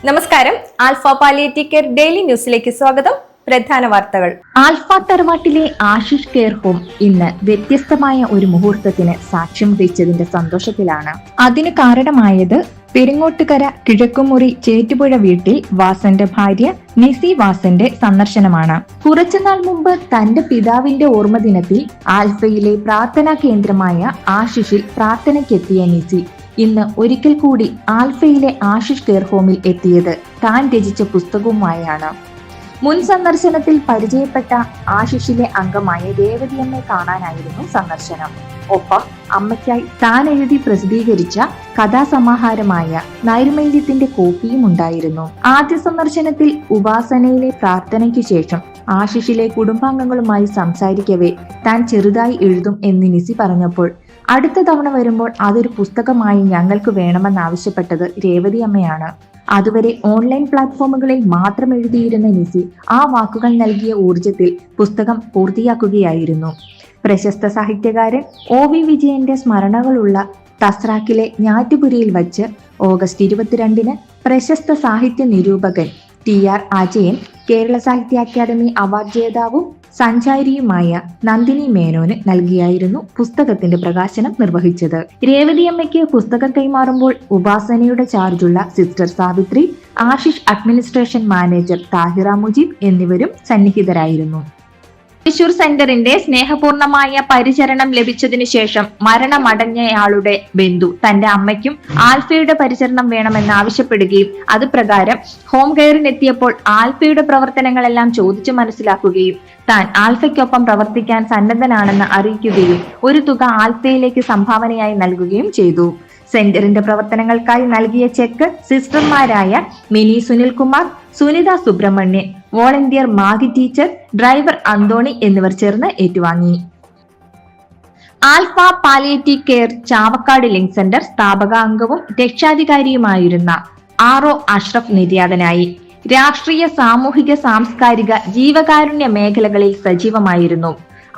നമസ്കാരം. Alpha palliative care daily ന്യൂസിലേക്ക് സ്വാഗതം. പ്രധാന വാർത്തകൾ. ആൽഫ തറവാട്ടിലെ ആശിഷ് കെയർ ഹോം ഇന്ന് വ്യത്യസ്തമായ ഒരു മുഹൂർത്തത്തിന് സാക്ഷ്യം വഹിച്ചതിന്റെ സന്തോഷത്തിലാണ്. അതിനു കാരണമായത് പെരിങ്ങോട്ടുകര കിഴക്കുമുറി ചേറ്റുപുഴ വീട്ടിൽ വാസന്റെ ഭാര്യ നിസി വാസന്റെ സന്ദർശനമാണ്. കുറച്ചുനാൾ മുമ്പ് തന്റെ പിതാവിന്റെ ഓർമ്മദിനത്തിൽ ആൽഫയിലെ പ്രാർത്ഥനാ കേന്ദ്രമായ ആശിഷിൽ പ്രാർത്ഥനയ്ക്കെത്തിയ നിസി ഇന്ന് ഒരിക്കൽ കൂടി ആൽഫയിലെ ആശിഷ് കെയർ ഹോമിൽ എത്തിയത് താൻ രചിച്ച പുസ്തകവുമായാണ്. മുൻ സന്ദർശനത്തിൽ പരിചയപ്പെട്ട ആശിഷിലെ അംഗമായ രേവതിയമ്മയെ കാണാനായിരുന്നു സന്ദർശനം. ഒപ്പം അമ്മയ്ക്കായി താൻ എഴുതി പ്രസിദ്ധീകരിച്ച കഥാസമാഹാരമായ നൈർമല്യത്തിന്റെ കോപ്പിയും ഉണ്ടായിരുന്നു. ആദ്യ സന്ദർശനത്തിൽ ഉപാസനയിലെ പ്രാർത്ഥനയ്ക്കു ശേഷം ആശിഷിലെ കുടുംബാംഗങ്ങളുമായി സംസാരിക്കവേ താൻ ചെറുതായി എഴുതും എന്ന് നിസി പറഞ്ഞപ്പോൾ അടുത്ത തവണ വരുമ്പോൾ അതൊരു പുസ്തകമായി ഞങ്ങൾക്ക് വേണമെന്നാവശ്യപ്പെട്ടത് രേവതിയമ്മയാണ്. അതുവരെ ഓൺലൈൻ പ്ലാറ്റ്ഫോമുകളിൽ മാത്രം എഴുതിയിരുന്ന നിസി ആ വാക്കുകൾ നൽകിയ ഊർജത്തിൽ പുസ്തകം പൂർത്തിയാക്കുകയായിരുന്നു. പ്രശസ്ത സാഹിത്യകാരൻ OV വിജയന്റെ സ്മരണകളുള്ള തസ്രാക്കിലെ ഞാറ്റുപുരയിൽ വച്ച് ഓഗസ്റ്റ് 22-ന് പ്രശസ്ത സാഹിത്യ നിരൂപകൻ TR അജയൻ, കേരള സാഹിത്യ അക്കാദമി അവാർഡ് ജേതാവും സഞ്ചാരിയുമായ നന്ദിനി മേനോന് നൽകിയായിരുന്നു പുസ്തകത്തിന്റെ പ്രകാശനം നിർവഹിച്ചത്. രേവതിയമ്മയ്ക്ക് പുസ്തകം കൈമാറുമ്പോൾ ഉപാസനയുടെ ചാർജുള്ള sister Savithri, Ashish administration manager Thahira Mujeeb എന്നിവരും സന്നിഹിതരായിരുന്നു. തൃശൂർ സെന്ററിന്റെ സ്നേഹപൂർണമായ പരിചരണം ലഭിച്ചതിനു ശേഷം മരണമടഞ്ഞയാളുടെ ബന്ധു തന്റെ അമ്മയ്ക്കും ആൽഫയുടെ പരിചരണം വേണമെന്ന് ആവശ്യപ്പെടുകയും അത് പ്രകാരം ഹോം കെയറിനെത്തിയപ്പോൾ ആൽഫയുടെ പ്രവർത്തനങ്ങളെല്ലാം ചോദിച്ചു മനസ്സിലാക്കുകയും താൻ ആൽഫയ്ക്കൊപ്പം പ്രവർത്തിക്കാൻ സന്നദ്ധനാണെന്ന് അറിയിക്കുകയും ഒരു തുക ആൽഫയിലേക്ക് സംഭാവനയായി നൽകുകയും ചെയ്തു. സെന്ററിന്റെ പ്രവർത്തനങ്ങൾക്കായി നൽകിയ ചെക്ക് സിസ്റ്റർമാരായ Mini Sunilkumar, Sunitha Subramanian, volunteer Maggie teacher, driver Antony എന്നിവർ ചേർന്ന് ഏറ്റുവാങ്ങി. Alpha palliative care Chavakkad link centre സ്ഥാപക അംഗവും രക്ഷാധികാരിയുമായിരുന്ന RO അഷ്റഫ് നിര്യാതനായി. രാഷ്ട്രീയ, സാമൂഹിക, സാംസ്കാരിക, ജീവകാരുണ്യ മേഖലകളിൽ സജീവമായിരുന്നു.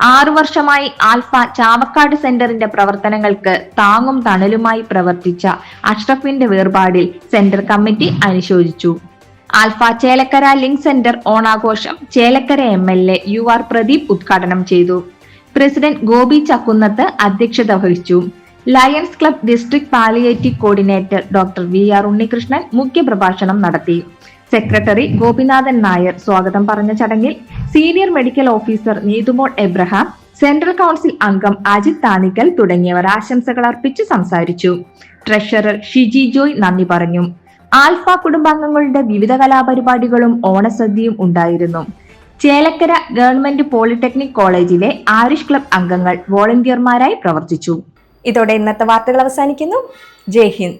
6 വർഷമായി ആൽഫ ചാവക്കാട് സെന്ററിന്റെ പ്രവർത്തനങ്ങൾക്ക് താങ്ങും തണലുമായി പ്രവർത്തിച്ച അഷ്റഫിന്റെ വേർപാടിൽ സെന്റർ കമ്മിറ്റി അനുശോചിച്ചു. ആൽഫ ചേലക്കര ലിങ്ക് സെന്റർ ഓണാഘോഷം ചേലക്കര MLA UR പ്രദീപ് ഉദ്ഘാടനം ചെയ്തു. പ്രസിഡന്റ് ഗോപി ചക്കുന്നത്ത് അധ്യക്ഷത വഹിച്ചു. Lions club district palliative coordinator doctor VR Unnikrishnan മുഖ്യപ്രഭാഷണം നടത്തി. സെക്രട്ടറി ഗോപിനാഥൻ നായർ സ്വാഗതം പറഞ്ഞ ചടങ്ങിൽ senior medical officer Neethumol Abraham, central council അംഗം അജിത് താണിക്കൽ തുടങ്ങിയവർ ആശംസകൾ അർപ്പിച്ച് സംസാരിച്ചു. ട്രഷറർ ഷിജി ജോയ് നന്ദി പറഞ്ഞു. ആൽഫ കുടുംബാംഗങ്ങളുടെ വിവിധ കലാപരിപാടികളും ഓണസദ്യയും ഉണ്ടായിരുന്നു. ചേലക്കര ഗവൺമെന്റ് പോളിടെക്നിക് കോളേജിലെ ആരിഷ് ക്ലബ് അംഗങ്ങൾ വോളണ്ടിയർമാരായി പ്രവർത്തിച്ചു. ഇതോടെ ഇന്നത്തെ വാർത്തകൾ അവസാനിക്കുന്നു. ജയ് ഹിന്ദ്.